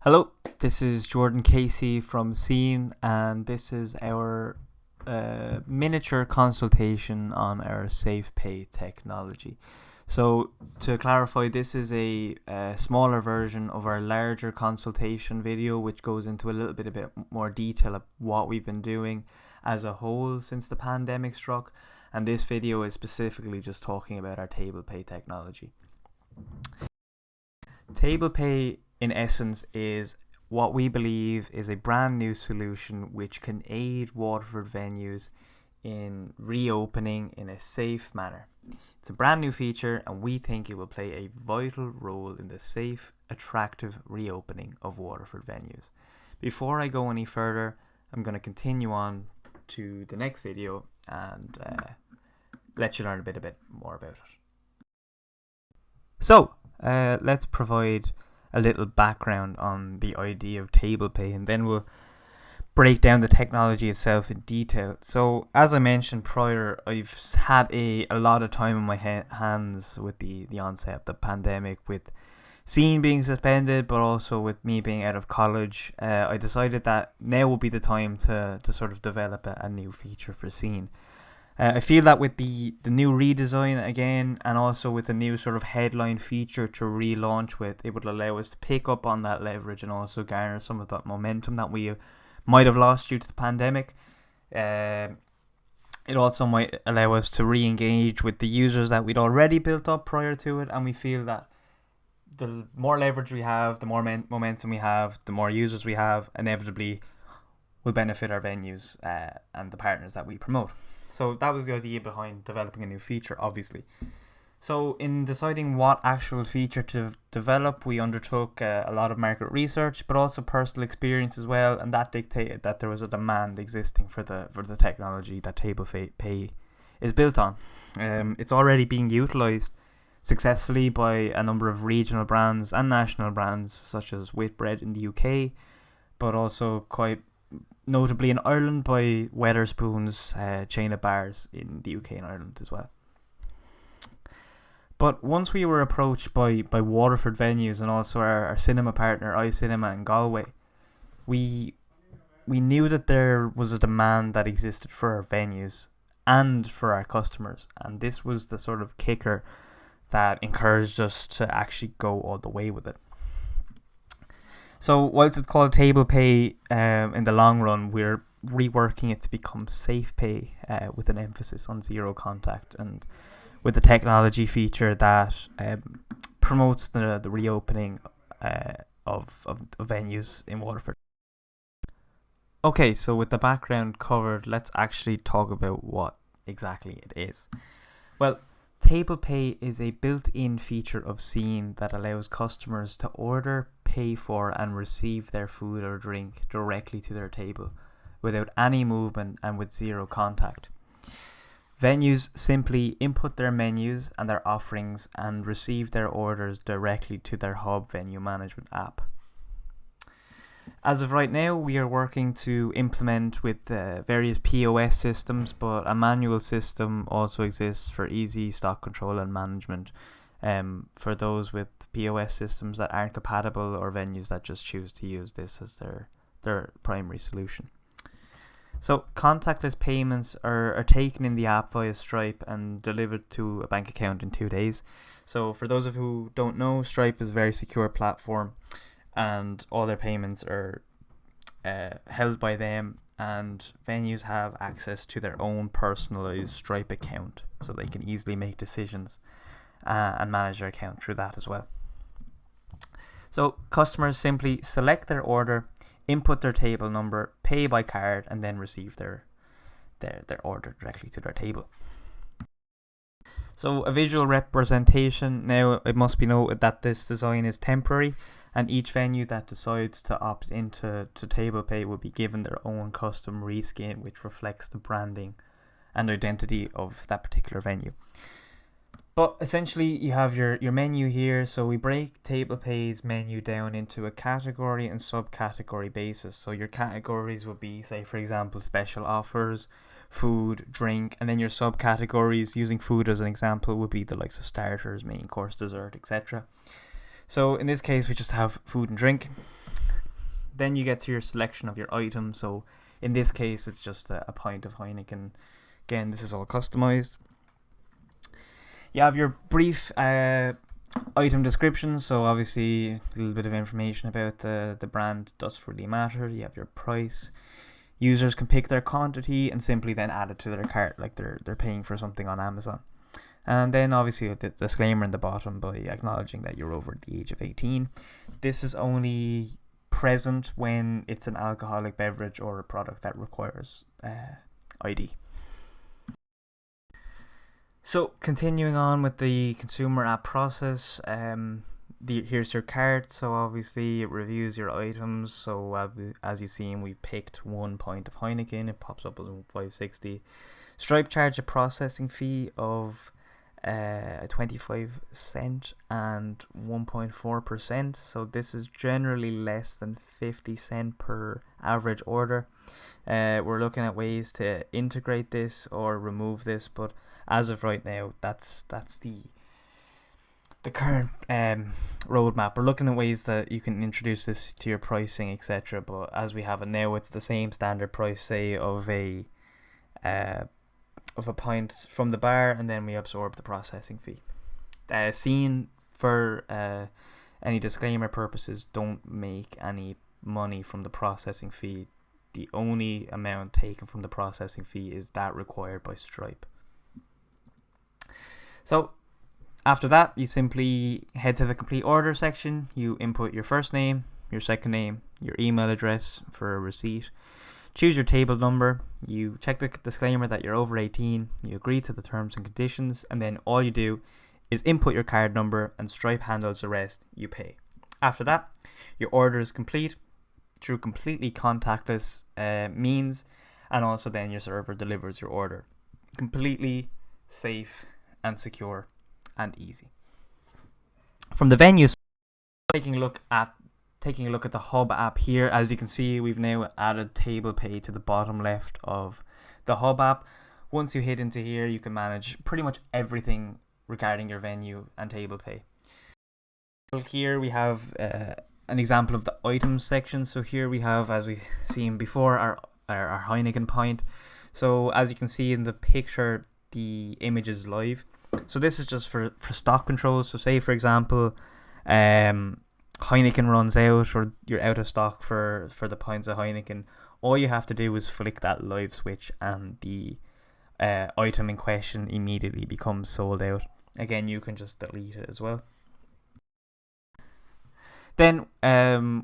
Hello, this is Jordan Casey from SCNE, and this is our miniature consultation on our safe pay technology. So, to clarify, this is a smaller version of our larger consultation video, which goes into a little bit more detail of what we've been doing as a whole since the pandemic struck. And this video is specifically just talking about our Tablepay technology. Tablepay, in essence, is what we believe is a brand new solution which can aid Waterford venues in reopening in a safe manner. It's a brand new feature, and we think it will play a vital role in the safe, attractive reopening of Waterford venues. Before I go any further, I'm going to continue on to the next video and let you learn a bit more about it. So, let's provide a little background on the idea of Tablepay, and then we'll break down the technology itself in detail. So, as I mentioned prior, I've had a lot of time on my hands with the onset of the pandemic, with SCNE being suspended, but also with me being out of college. I decided that now would be the time to sort of develop a new feature for SCNE. I feel that with the new redesign again, and also with the new sort of headline feature to relaunch with, it would allow us to pick up on that leverage and also garner some of that momentum that we might have lost due to the pandemic. It also might allow us to re-engage with the users that we'd already built up prior to it, and we feel that the more leverage we have, the more momentum we have, the more users we have, inevitably will benefit our venues and the partners that we promote. So that was the idea behind developing a new feature, obviously. So in deciding what actual feature to develop, we undertook a lot of market research, but also personal experience as well, and that dictated that there was a demand existing for the technology that Tablepay is built on. It's already being utilised successfully by a number of regional brands and national brands, such as Whitbread in the UK, but also quite notably in Ireland by Wetherspoon's chain of bars in the UK and Ireland as well. But once we were approached by Waterford venues and also our cinema partner iCinema in Galway, we knew that there was a demand that existed for our venues and for our customers, and this was the sort of kicker that encouraged us to actually go all the way with it. So whilst it's called Tablepay, in the long run, we're reworking it to become Safe Pay with an emphasis on zero contact, and with the technology feature that promotes the reopening of venues in Waterford. Okay, so with the background covered, let's actually talk about what exactly it is. Well, Tablepay is a built-in feature of SCNE that allows customers to order, pay for and receive their food or drink directly to their table without any movement and with zero contact. Venues simply input their menus and their offerings and receive their orders directly to their Hub venue management app. As of right now, we are working to implement with various POS systems, but a manual system also exists for easy stock control and management for those with POS systems that aren't compatible or venues that just choose to use this as their primary solution. So contactless payments are taken in the app via Stripe and delivered to a bank account in 2 days. So for those of you who don't know, Stripe is a very secure platform, and all their payments are held by them, and venues have access to their own personalized Stripe account, so they can easily make decisions and manage their account through that as well. So customers simply select their order, input their table number, pay by card, and then receive their order directly to their table. So a visual representation. Now, it must be noted that this design is temporary, and each venue that decides to opt into Tablepay will be given their own custom reskin which reflects the branding and identity of that particular venue. But essentially, you have your menu here. So we break Tablepay's menu down into a category and subcategory basis. So your categories would be, say, for example, special offers, food, drink, and then your subcategories, using food as an example, would be the likes of starters, main course, dessert, etc. So in this case, we just have food and drink. Then you get to your selection of your item. So in this case, it's just a pint of Heineken. Again, this is all customized. You have your brief item description. So obviously a little bit of information about the brand does really matter. You have your price. Users can pick their quantity and simply then add it to their cart, like they're paying for something on Amazon. And then obviously the disclaimer in the bottom by acknowledging that you're over the age of 18. This is only present when it's an alcoholic beverage or a product that requires ID. So continuing on with the consumer app process, here's your cart. So obviously it reviews your items. So as you've seen, we've picked 1 pint of Heineken. It pops up as $5.60. Stripe charge a processing fee of 25 cent and 1.4%. So this is generally less than 50 cent per average order. We're looking at ways to integrate this or remove this, but as of right now, that's the current roadmap. We're looking at ways that you can introduce this to your pricing, etc. But as we have it now, it's the same standard price, say, of a pint from the bar, and then we absorb the processing fee. Seen for any disclaimer purposes, don't make any money from the processing fee. The only amount taken from the processing fee is that required by Stripe. So after that, you simply head to the complete order section. You input your first name, your second name, your email address for a receipt. Choose your table number. You check the disclaimer that you're over 18. You agree to the terms and conditions, and then all you do is input your card number, and Stripe handles the rest. You pay. After that, your order is complete through completely contactless means, and also then your server delivers your order. Completely safe and secure and easy. From the venue, taking a look at the Hub app here, as you can see, we've now added Tablepay to the bottom left of the Hub app. Once you hit into here, you can manage pretty much everything regarding your venue and Tablepay. Here we have an example of the items section. So here we have, as we've seen before, our Heineken pint. So as you can see in the picture, the image is live. So this is just for stock control. So say, for example, Heineken runs out, or you're out of stock for the pints of Heineken. All you have to do is flick that live switch, and the item in question immediately becomes sold out. Again, you can just delete it as well. Then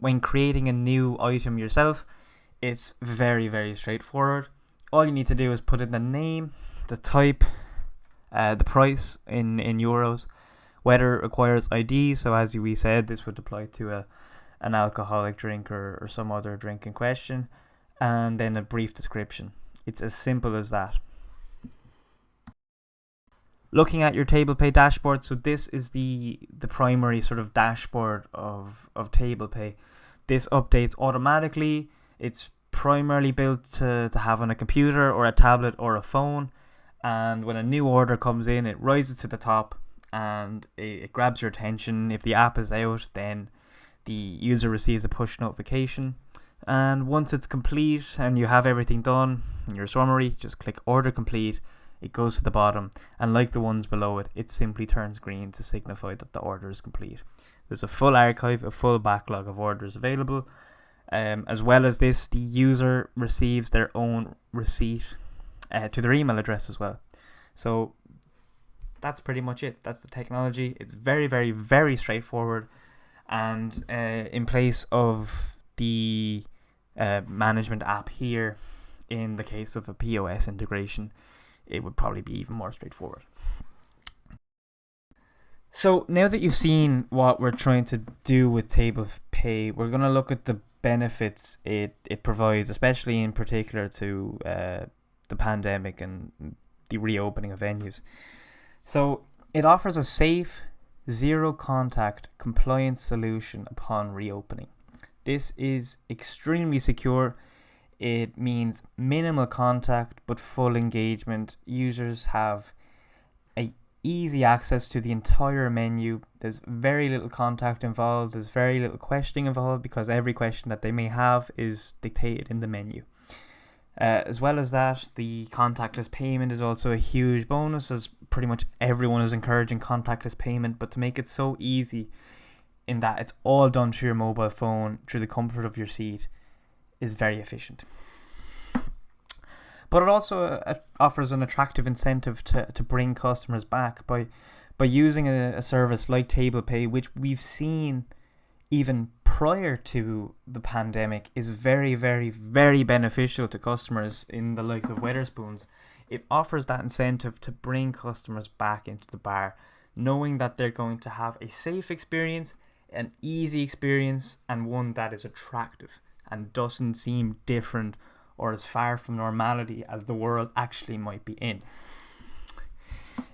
when creating a new item yourself, it's very, very straightforward. All you need to do is put in the name, the type, the price in euros, whether it requires ID. So as we said, this would apply to an alcoholic drink or some other drink in question, and then a brief description. It's as simple as that. Looking at your Tablepay dashboard, so this is the primary sort of dashboard of Tablepay. This updates automatically. It's primarily built to have on a computer or a tablet or a phone, and when a new order comes in, it rises to the top and it grabs your attention. If the app is out, then the user receives a push notification, and once it's complete and you have everything done in your summary, just click order complete. It goes to the bottom, and like the ones below it, it simply turns green to signify that the order is complete. There's a full archive, a full backlog of orders available. As well as this, the user receives their own receipt to their email address as well. So that's pretty much it. That's the technology. It's very, very, very straightforward, and in place of the management app here, in the case of a POS integration, it would probably be even more straightforward. So now that you've seen what we're trying to do with Tablepay, we're going to look at the benefits it provides, especially in particular to the pandemic and the reopening of venues. So it offers a safe, zero contact compliance solution upon reopening. This is extremely secure. It means minimal contact but full engagement. Users have a easy access to the entire menu. There's very little contact involved. There's very little questioning involved because every question that they may have is dictated in the menu. As well as that, the contactless payment is also a huge bonus, as pretty much everyone is encouraging contactless payment, but to make it so easy in that it's all done through your mobile phone, through the comfort of your seat, is very efficient. But it also offers an attractive incentive to bring customers back by using a service like Tablepay, which we've seen even prior to the pandemic is very, very, very beneficial to customers in the likes of Wetherspoons. It offers that incentive to bring customers back into the bar, knowing that they're going to have a safe experience, an easy experience, and one that is attractive and doesn't seem different or as far from normality as the world actually might be in.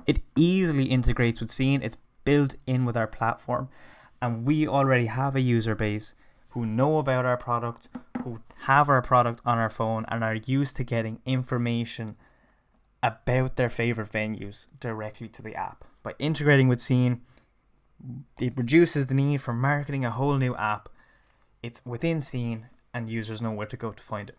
It easily integrates with SCNE. It's built in with our platform, and we already have a user base who know about our product, who have our product on our phone and are used to getting information about their favorite venues directly to the app. By integrating with SCNE, it reduces the need for marketing a whole new app. It's within SCNE and users know where to go to find it.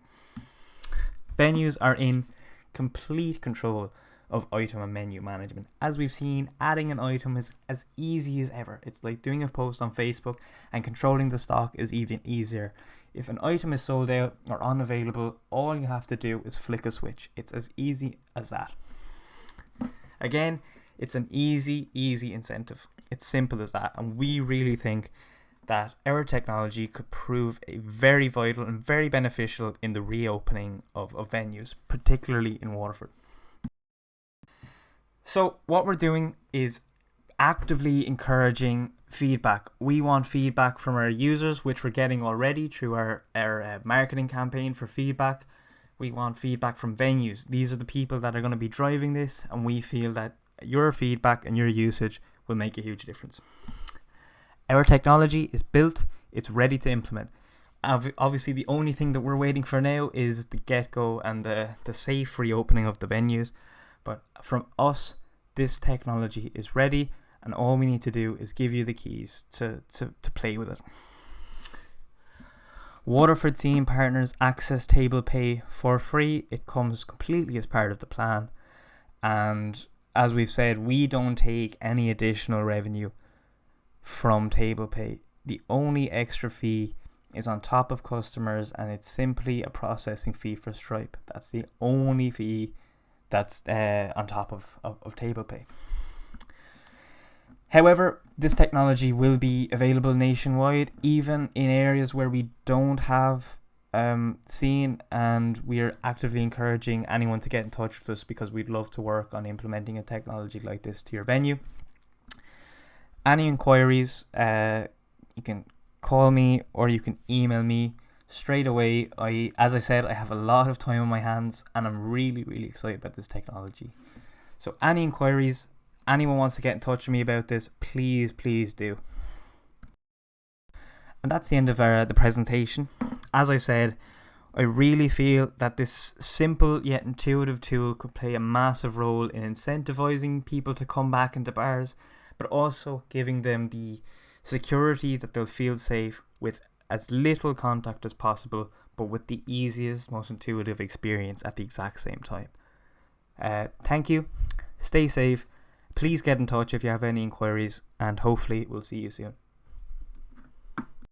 Venues are in complete control of item and menu management. As we've seen, adding an item is as easy as ever. It's like doing a post on Facebook, and controlling the stock is even easier. If an item is sold out or unavailable, all you have to do is flick a switch. It's as easy as that. Again, it's an easy incentive. It's simple as that, and we really think that our technology could prove a very vital and very beneficial in the reopening of venues, particularly in Waterford. So what we're doing is actively encouraging feedback. We want feedback from our users, which we're getting already through our marketing campaign for feedback. We want feedback from venues. These are the people that are going to be driving this, and we feel that your feedback and your usage will make a huge difference. Our technology is built, it's ready to implement. Obviously, the only thing that we're waiting for now is the get-go and the safe reopening of the venues. But from us, this technology is ready, and all we need to do is give you the keys to play with it. Waterford SCNE partners access Tablepay for free. It comes completely as part of the plan. And as we've said, we don't take any additional revenue from Tablepay. The only extra fee is on top of customers, and it's simply a processing fee for Stripe. That's the only fee that's on top of Tablepay. However, this technology will be available nationwide, even in areas where we don't have SCNE, and we are actively encouraging anyone to get in touch with us because we'd love to work on implementing a technology like this to your venue. Any inquiries, you can call me or you can email me straight away. As I said, I have a lot of time on my hands, and I'm really excited about this technology. So any inquiries, anyone wants to get in touch with me about this, please do. And that's the end of the presentation. As I said, I really feel that this simple yet intuitive tool could play a massive role in incentivizing people to come back into bars, but also giving them the security that they'll feel safe with as little contact as possible, but with the easiest, most intuitive experience at the exact same time. Thank you. Stay safe. Please get in touch if you have any inquiries, and hopefully we'll see you soon.